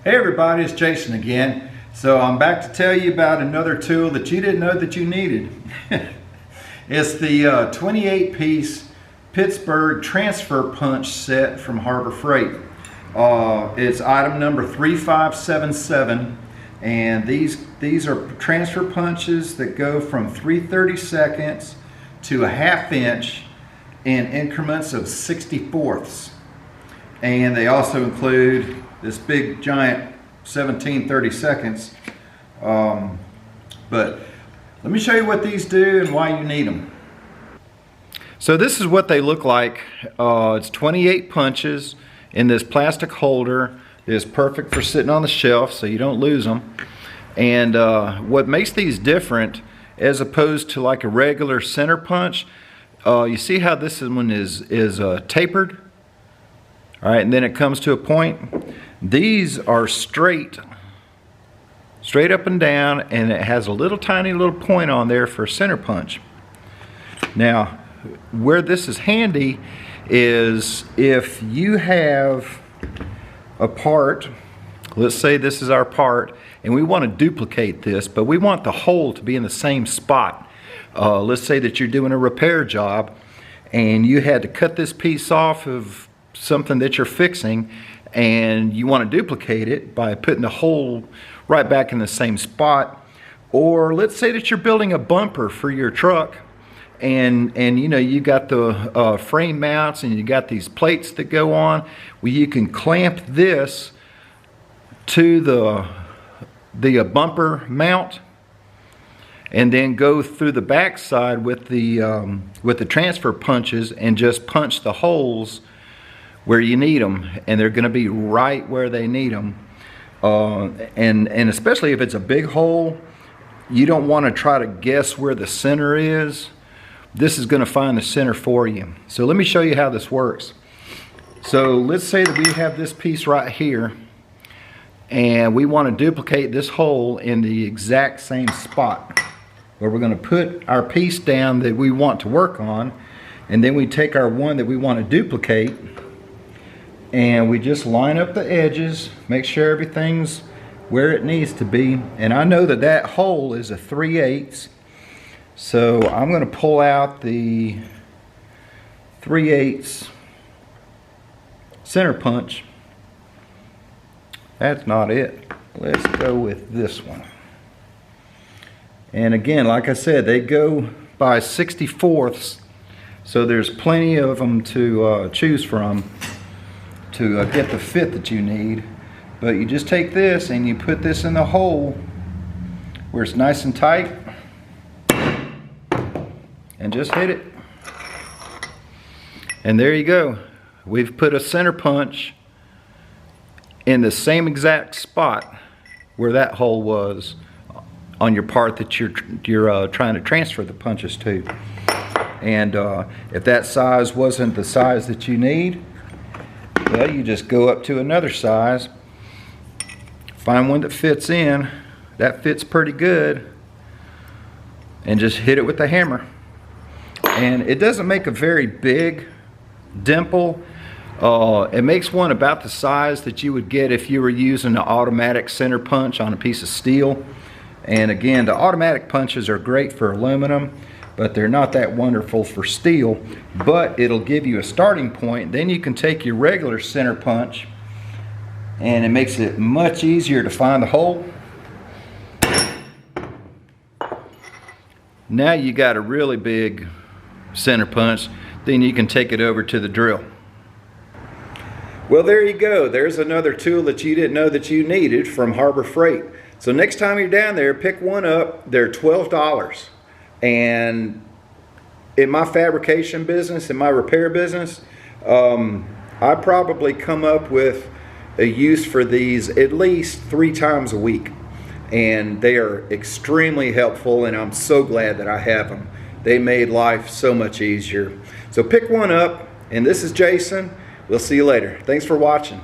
Hey everybody, it's Jason again. So I'm back to tell you about another tool that you didn't know that you needed. It's the 28-piece Pittsburgh Transfer Punch Set from Harbor Freight. It's item number 3577, and these are transfer punches that go from 3/32 to a 1/2 inch in increments of 64ths. And they also include this big giant 17/32. But let me show you what these do and why you need them. So this is what they look like. It's 28 punches in this plastic holder. It's perfect for sitting on the shelf so you don't lose them. And what makes these different as opposed to like a regular center punch, you see how this one is tapered? All right, and then it comes to a point. These are straight up and down, and it has a little tiny little point on there for a center punch. Now, where this is handy is if you have a part, let's say this is our part, and we want to duplicate this, but we want the hole to be in the same spot. Let's say that you're doing a repair job, and you had to cut this piece off of something that you're fixing, and you want to duplicate it by putting the hole right back in the same spot. Or let's say that you're building a bumper for your truck, and you know, you got the frame mounts and you got these plates that go on. Well, you can clamp this to the bumper mount and then go through the back side with the transfer punches and just punch the holes where you need them, and they're going to be right where they need them. And especially if it's a big hole, you don't want to try to guess where the center is. This is going to find the center for you. So let me show you how this works. So let's say that we have this piece right here, and we want to duplicate this hole in the exact same spot where we're going to put our piece down that we want to work on, and then we take our one that we want to duplicate, and we just line up the edges, make sure everything's where it needs to be. And I know that that hole is a 3/8, so I'm going to pull out the 3/8 center punch. That's not it. Let's go with this one. And again, like I said, they go by 64ths, so there's plenty of them to choose from to get the fit that you need. But you just take this and you put this in the hole where it's nice and tight and just hit it. And there you go. We've put a center punch in the same exact spot where that hole was on your part that you're trying to transfer the punches to. And if that size wasn't the size that you need, well, you just go up to another size, find one that fits in, that fits pretty good, and just hit it with the hammer. And it doesn't make a very big dimple. It makes one about the size that you would get if you were using an automatic center punch on a piece of steel. And again, the automatic punches are great for aluminum, but they're not that wonderful for steel. But it'll give you a starting point. Then you can take your regular center punch, and it makes it much easier to find the hole. Now you got a really big center punch, then you can take it over to the drill. Well, there you go. There's another tool that you didn't know that you needed from Harbor Freight. So next time you're down there, pick one up. They're $12. And in my fabrication business, in my repair business, I probably come up with a use for these at least 3 times a week. And they are extremely helpful, and I'm so glad that I have them. They made life so much easier. So pick one up, and this is Jason. We'll see you later. Thanks for watching.